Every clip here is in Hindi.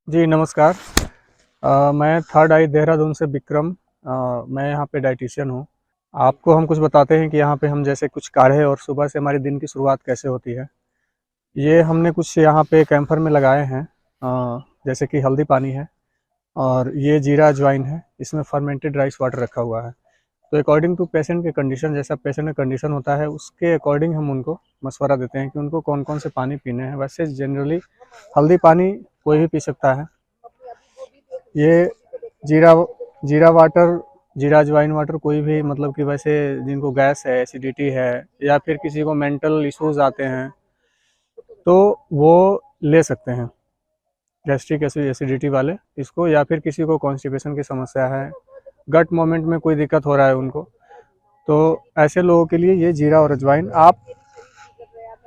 जी नमस्कार। मैं थर्ड आई देहरादून से विक्रम। मैं यहाँ पे डाइटिशियन हूँ। आपको हम कुछ बताते हैं कि यहाँ पे हम जैसे कुछ काढ़े और सुबह से हमारी दिन की शुरुआत कैसे होती है। ये हमने कुछ यहाँ पे कैंपर में लगाए हैं। जैसे कि हल्दी पानी है और ये जीरा अजवाइन है। इसमें फर्मेंटेड राइस वाटर रखा हुआ है। तो अकॉर्डिंग टू पेशेंट के कंडीशन, जैसा पेशेंट का कंडीशन होता है उसके अकॉर्डिंग हम उनको मशवरा देते हैं कि उनको कौन कौन से पानी पीने हैं। वैसे जनरली हल्दी पानी कोई भी पी सकता है। ये जीरा जीरा वाटर, जीरा अजवाइन वाटर कोई भी, मतलब कि वैसे जिनको गैस है, एसिडिटी है, या फिर किसी को मेंटल इश्यूज आते हैं तो वो ले सकते हैं। गैस्ट्रिक एसिडिटी वाले इसको, या फिर किसी को कॉन्स्टिपेशन की समस्या है, गट मोमेंट में कोई दिक्कत हो रहा है उनको, तो ऐसे लोगों के लिए ये जीरा और अजवाइन आप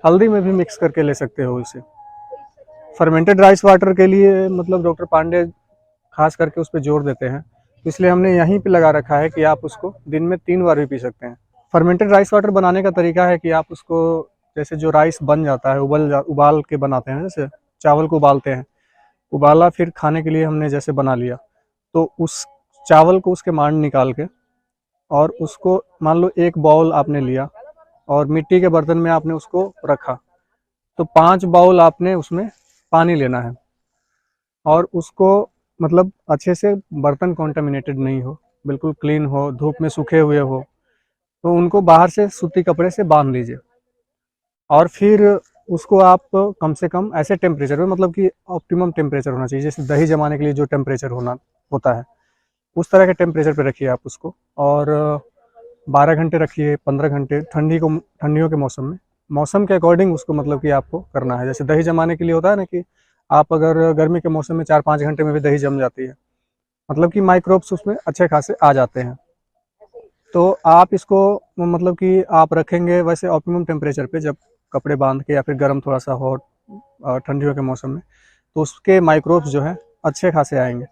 हल्दी में भी मिक्स करके ले सकते हो इसे। फर्मेंटेड राइस वाटर के लिए मतलब डॉक्टर पांडे खास करके उस पर जोर देते हैं, तो इसलिए हमने यहीं पे लगा रखा है कि आप उसको दिन में 3 बार भी पी सकते हैं। फर्मेंटेड राइस वाटर बनाने का तरीका है कि आप उसको, जैसे जो राइस बन जाता है उबाल के बनाते हैं, जैसे चावल को उबालते हैं, उबाला फिर खाने के लिए हमने जैसे बना लिया, तो उस चावल को उसके मांड निकाल के और उसको मान लो एक बाउल आपने लिया और मिट्टी के बर्तन में आपने उसको रखा, तो 5 बाउल आपने उसमें पानी लेना है और उसको मतलब अच्छे से, बर्तन कॉन्टामिनेटेड नहीं हो, बिल्कुल क्लीन हो, धूप में सूखे हुए हो, तो उनको बाहर से सूती कपड़े से बांध लीजिए। और फिर उसको आप कम से कम ऐसे टेम्परेचर में, मतलब कि ऑप्टिमम टेम्परेचर होना चाहिए, जैसे दही जमाने के लिए जो टेम्परेचर होना होता है उस तरह के टेम्परेचर पे रखिए आप उसको। और 12 घंटे रखिए, 15 घंटे, ठंडियों के मौसम में, मौसम के अकॉर्डिंग उसको मतलब कि आपको करना है। जैसे दही जमाने के लिए होता है ना कि आप अगर गर्मी के मौसम में 4-5 घंटे में भी दही जम जाती है, मतलब कि माइक्रोब्स उसमें अच्छे खासे आ जाते हैं। तो आप इसको मतलब कि आप रखेंगे वैसे ऑप्टिमम टेम्परेचर पे, जब कपड़े बांध के या फिर गर्म थोड़ा सा हॉट ठंडियों के मौसम में, तो उसके माइक्रोब्स जो है अच्छे खासे आएंगे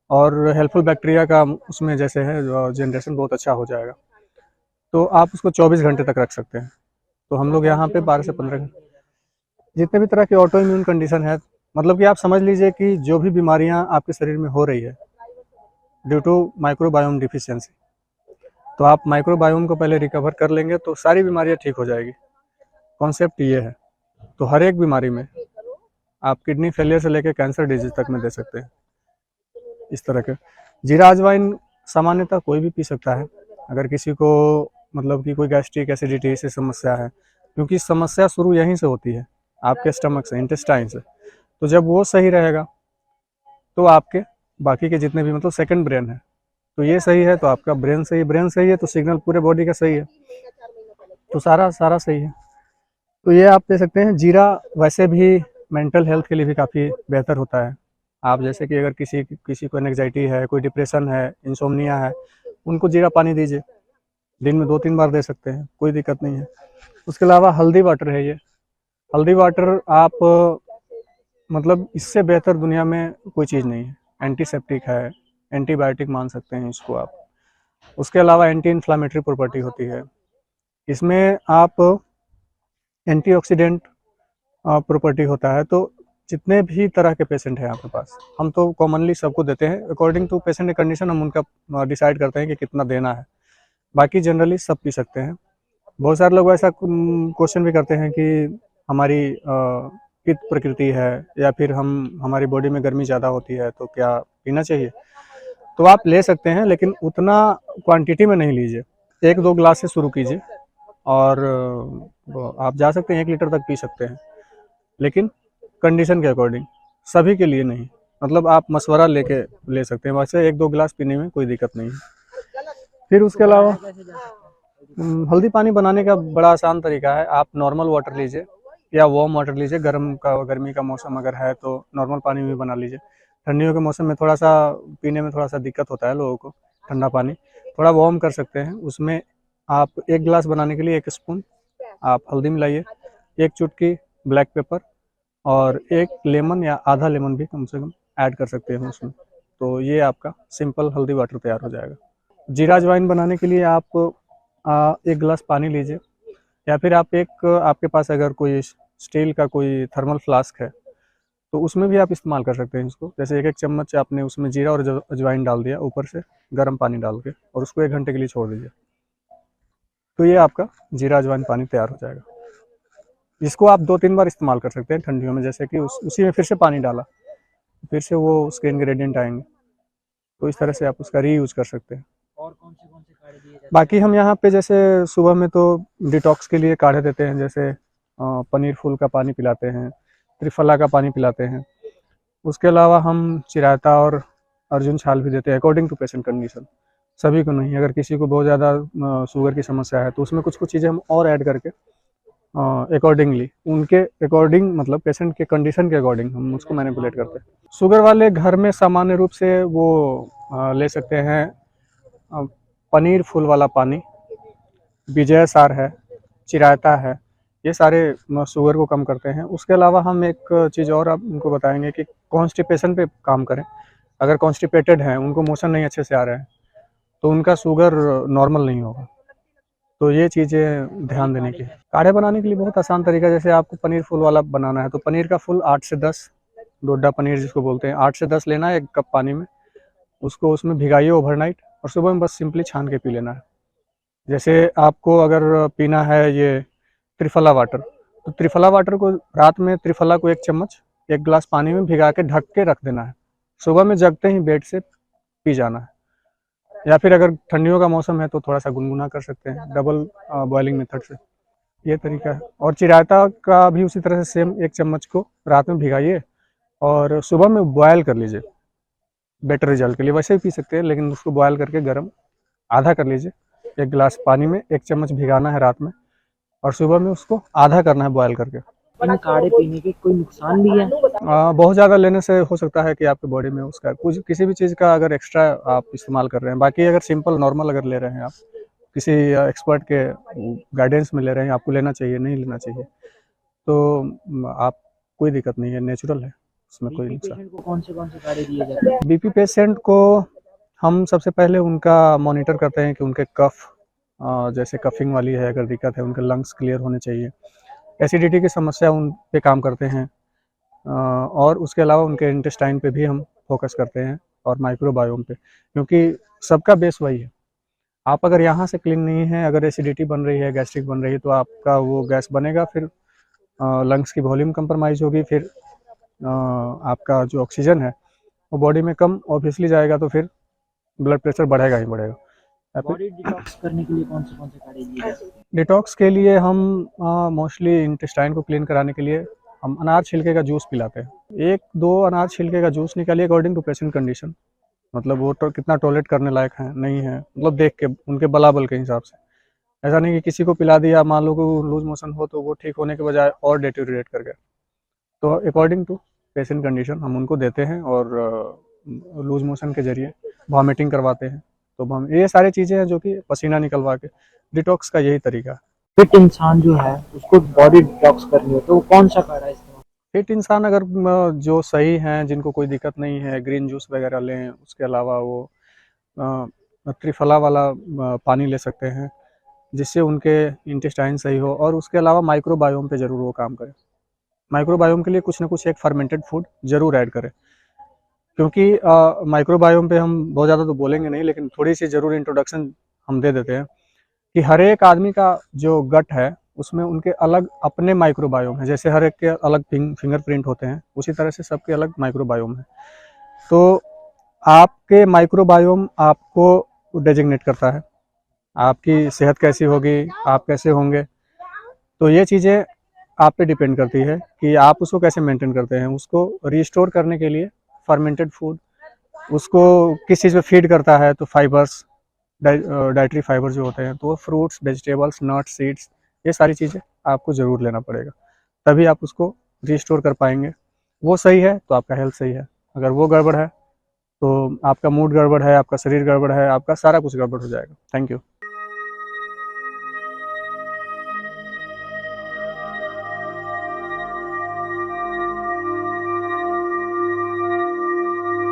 और हेल्पफुल बैक्टीरिया का उसमें जैसे है जनरेशन बहुत अच्छा हो जाएगा। तो आप उसको 24 घंटे तक रख सकते हैं। तो हम लोग यहाँ पे 12 से 15 घंटे, जितने भी तरह की ऑटो इम्यून कंडीशन है, मतलब कि आप समझ लीजिए कि जो भी बीमारियाँ आपके शरीर में हो रही है ड्यू टू माइक्रोबायोम डिफिशियंसी, तो आप माइक्रोबायोम को पहले रिकवर कर लेंगे तो सारी बीमारियाँ ठीक हो जाएगी। कॉन्सेप्ट ये है। तो हर एक बीमारी में आप किडनी फेलियर से लेकर कैंसर डिजीज तक में दे सकते हैं इस तरह के। जीरा अजवाइन सामान्यतः कोई भी पी सकता है अगर किसी को मतलब कि कोई गैस्ट्रिक एसिडिटी से समस्या है, क्योंकि समस्या शुरू यहीं से होती है, आपके स्टमक से, इंटेस्टाइन से। तो जब वो सही रहेगा तो आपके बाकी के जितने भी, मतलब सेकंड ब्रेन है, तो ये सही है तो आपका ब्रेन सही, ब्रेन सही है तो सिग्नल पूरे बॉडी का सही है, तो सारा सारा सही है। तो ये आप दे सकते हैं। जीरा वैसे भी मेंटल हेल्थ के लिए भी काफ़ी बेहतर होता है। आप जैसे कि अगर किसी किसी को एंग्जाइटी है, कोई डिप्रेशन है, इंसोम्निया है, उनको जीरा पानी दीजिए। दिन में 2-3 बार दे सकते हैं, कोई दिक्कत नहीं है। उसके अलावा हल्दी वाटर है ये। हल्दी वाटर आप मतलब इससे बेहतर दुनिया में कोई चीज़ नहीं है। एंटीसेप्टिक है, एंटीबायोटिक मान सकते हैं इसको आप। उसके अलावा एंटी इन्फ्लामेटरी प्रॉपर्टी होती है इसमें। आप एंटीऑक्सीडेंट प्रॉपर्टी होता है। तो जितने भी तरह के पेशेंट हैं आपके पास, हम तो कॉमनली सबको देते हैं, अकॉर्डिंग टू पेशेंट की कंडीशन हम उनका डिसाइड करते हैं कि कितना देना है। बाकी जनरली सब पी सकते हैं। बहुत सारे लोग ऐसा क्वेश्चन भी करते हैं कि हमारी पित्त प्रकृति है या फिर हमारी बॉडी में गर्मी ज़्यादा होती है तो क्या पीना चाहिए। तो आप ले सकते हैं लेकिन उतना क्वांटिटी में नहीं लीजिए। 1-2 ग्लास से शुरू कीजिए और आप जा सकते हैं 1 लीटर तक पी सकते हैं, लेकिन कंडीशन के अकॉर्डिंग, सभी के लिए नहीं। मतलब आप मशवरा लेके ले सकते हैं, वैसे 1-2 ग्लास पीने में कोई दिक्कत नहीं है। फिर उसके अलावा हल्दी पानी बनाने का बड़ा आसान तरीका है। आप नॉर्मल वाटर लीजिए या वार्म वाटर लीजिए। गर्मी का मौसम अगर है तो नॉर्मल पानी भी बना लीजिए। ठंडियों के मौसम में थोड़ा सा पीने में थोड़ा सा दिक्कत होता है लोगों को, ठंडा पानी थोड़ा वार्म कर सकते हैं। उसमें आप 1 गिलास बनाने के लिए 1 स्पून आप हल्दी मिलाइए, 1 चुटकी ब्लैक पेपर और 1 लेमन या आधा लेमन भी कम से कम ऐड कर सकते हैं उसमें। तो ये आपका सिंपल हल्दी वाटर तैयार हो जाएगा। जीरा अजवाइन बनाने के लिए आप 1 गिलास पानी लीजिए, या फिर आप आपके पास अगर कोई स्टील का कोई थर्मल फ्लास्क है तो उसमें भी आप इस्तेमाल कर सकते हैं इसको। जैसे 1-1 चम्मच आपने उसमें जीरा और अजवाइन डाल दिया ऊपर से गर्म पानी डाल के, और उसको 1 घंटे के लिए छोड़ दीजिए। तो ये आपका जीरा अजवाइन पानी तैयार हो जाएगा। इसको आप 2-3 बार इस्तेमाल कर सकते हैं ठंडियों में, जैसे कि उसी में फिर से पानी डाला, फिर से वो उसके इंग्रेडिएंट आएंगे, तो इस तरह से आप उसका रीयूज कर सकते हैं। और कौन से काढ़े दिए जाते हैं? बाकी हम यहाँ पे जैसे सुबह में तो डिटॉक्स के लिए काढ़े देते हैं, जैसे पनीर फूल का पानी पिलाते हैं, त्रिफला का पानी पिलाते हैं। उसके अलावा हम चिरायता और अर्जुन छाल भी देते हैं अकॉर्डिंग टू पेशेंट कंडीशन। सभी को नहीं, अगर किसी को बहुत ज़्यादा शुगर की समस्या है तो उसमें कुछ कुछ चीज़ें हम और ऐड करके अकॉर्डिंगली उनके अकॉर्डिंग, मतलब पेशेंट के कंडीशन के अकॉर्डिंग हम उसको मैनिपुलेट करते हैं। शुगर वाले घर में सामान्य रूप से वो ले सकते हैं पनीर फूल वाला पानी, विजय सार है, चिरायता है, ये सारे शुगर को कम करते हैं। उसके अलावा हम एक चीज़ और आप उनको बताएंगे कि कॉन्स्टिपेशन पे काम करें। अगर कॉन्स्टिपेटेड हैं, उनको मोशन नहीं अच्छे से आ रहे हैं, तो उनका शुगर नॉर्मल नहीं होगा। तो ये चीज़ें ध्यान देने की। काढ़े बनाने के लिए बहुत आसान तरीका, जैसे आपको पनीर फूल वाला बनाना है तो पनीर का फूल 8 से 10, डोडा पनीर जिसको बोलते हैं, 8 से 10 लेना है 1 कप पानी में। उसको उसमें भिगाइए ओवरनाइट, और सुबह में बस सिंपली छान के पी लेना है। जैसे आपको अगर पीना है ये त्रिफला वाटर, तो त्रिफला वाटर को रात में त्रिफला को 1 चम्मच 1 गिलास पानी में भिगा के ढक के रख देना है। सुबह में जगते ही बेड से पी जाना है। या फिर अगर ठंडियों का मौसम है तो थोड़ा सा गुनगुना कर सकते हैं डबल बॉइलिंग मेथड से। ये तरीका है। और चिरायता का भी उसी तरह से सेम 1 चम्मच को रात में भिगाइए और सुबह में बॉयल कर लीजिए, बेटर रिजल्ट के लिए। वैसे भी पी सकते हैं, लेकिन उसको बॉयल करके गर्म आधा कर लीजिए। 1 गिलास पानी में 1 चम्मच भिगाना है रात में, और सुबह में उसको आधा करना है बॉयल करके। इन काढ़े पीने के कोई नुकसान भी है? बहुत ज़्यादा लेने से हो सकता है कि आपके बॉडी में उसका कुछ किसी भी चीज़ का अगर एक्स्ट्रा आप इस्तेमाल कर रहे हैं। बाकी अगर सिंपल नॉर्मल अगर ले रहे हैं आप, किसी एक्सपर्ट के गाइडेंस में ले रहे हैं, आपको लेना चाहिए, नहीं लेना चाहिए, तो आप कोई दिक्कत नहीं है, नेचुरल है, उसमें कोई नुकसान। पेशेंट को कौन से काढ़े दिए जाते हैं? बीपी पेशेंट को हम सबसे पहले उनका मॉनिटर करते हैं कि उनके कफ, जैसे कफिंग वाली है अगर दिक्कत है, उनके लंग्स क्लियर होने चाहिए। एसिडिटी की समस्या उन पे काम करते हैं, और उसके अलावा उनके इंटेस्टाइन पे भी हम फोकस करते हैं, और माइक्रोबायोम पे, क्योंकि सबका बेस वही है। आप अगर यहाँ से क्लीन नहीं है, अगर एसिडिटी बन रही है, गैस्ट्रिक बन रही है, तो आपका वो गैस बनेगा, फिर लंग्स की वॉल्यूम कंप्रोमाइज़ होगी, फिर आपका जो ऑक्सीजन है वो बॉडी में कम ऑब्वियसली जाएगा, तो फिर ब्लड प्रेशर बढ़ेगा ही बढ़ेगा। बॉडी डिटॉक्स करने के लिए कौन से काढ़े दिए जाते हैं? डिटॉक्स के लिए हम मोस्टली इंटेस्टाइन को क्लीन कराने के लिए हम अनार छिलके का जूस पिलाते हैं। 1-2 अनार छिलके का जूस निकालिए अकॉर्डिंग टू पेशेंट कंडीशन, मतलब वो तो कितना टॉलरेट करने लायक है नहीं है, मतलब देख के उनके बलाबल के हिसाब से। ऐसा नहीं कि किसी को पिला दिया, मान लो कि लूज मोशन हो तो वो ठीक होने के बजाय और डेटेरिएट कर गया। तो अकॉर्डिंग टू पेशेंट कंडीशन हम उनको देते हैं, और लूज मोशन के जरिए वॉमिटिंग करवाते हैं। तो हम ये सारी चीज़ें हैं जो कि पसीना निकलवा के, डिटॉक्स का यही तरीका है। फिट इंसान जो है उसको बॉडी डिटॉक्स करनी हो तो वो कौन सा काढ़ा इस्तेमाल? फिट इंसान अगर जो सही हैं, जिनको कोई दिक्कत नहीं है, ग्रीन जूस वगैरह लें। उसके अलावा वो त्रिफला वाला पानी ले सकते हैं, जिससे उनके इंटेस्टाइन सही हो। और उसके अलावा माइक्रोबायोम पे ज़रूर वो काम करें। माइक्रोबायोम के लिए कुछ ना कुछ एक फर्मेंटेड फूड ज़रूर ऐड करें, क्योंकि माइक्रोबायोम पे हम बहुत ज़्यादा तो बोलेंगे नहीं, लेकिन थोड़ी सी ज़रूर इंट्रोडक्शन हम दे देते हैं कि हर एक आदमी का जो गट है उसमें उनके अलग अपने माइक्रोबायोम है। जैसे हर एक के अलग फिंगरप्रिंट होते हैं, उसी तरह से सबके अलग माइक्रोबायोम है। तो आपके माइक्रोबायोम आपको डेजिग्नेट करता है, आपकी सेहत कैसी होगी, आप कैसे होंगे। तो ये चीज़ें आप पे डिपेंड करती है कि आप उसको कैसे मेंटेन करते हैं। उसको रिस्टोर करने के लिए फर्मेंटेड फूड उसको किस चीज़ पे फीड करता है, तो फाइबर्स, डाइटरी फाइबर जो होते हैं, तो वो फ्रूट्स, वेजिटेबल्स, नट्स, सीड्स, ये सारी चीज़ें आपको ज़रूर लेना पड़ेगा, तभी आप उसको रिस्टोर कर पाएंगे। वो सही है तो आपका हेल्थ सही है, अगर वो गड़बड़ है तो आपका मूड गड़बड़ है, आपका शरीर गड़बड़ है, आपका सारा कुछ गड़बड़ हो जाएगा। Thank you.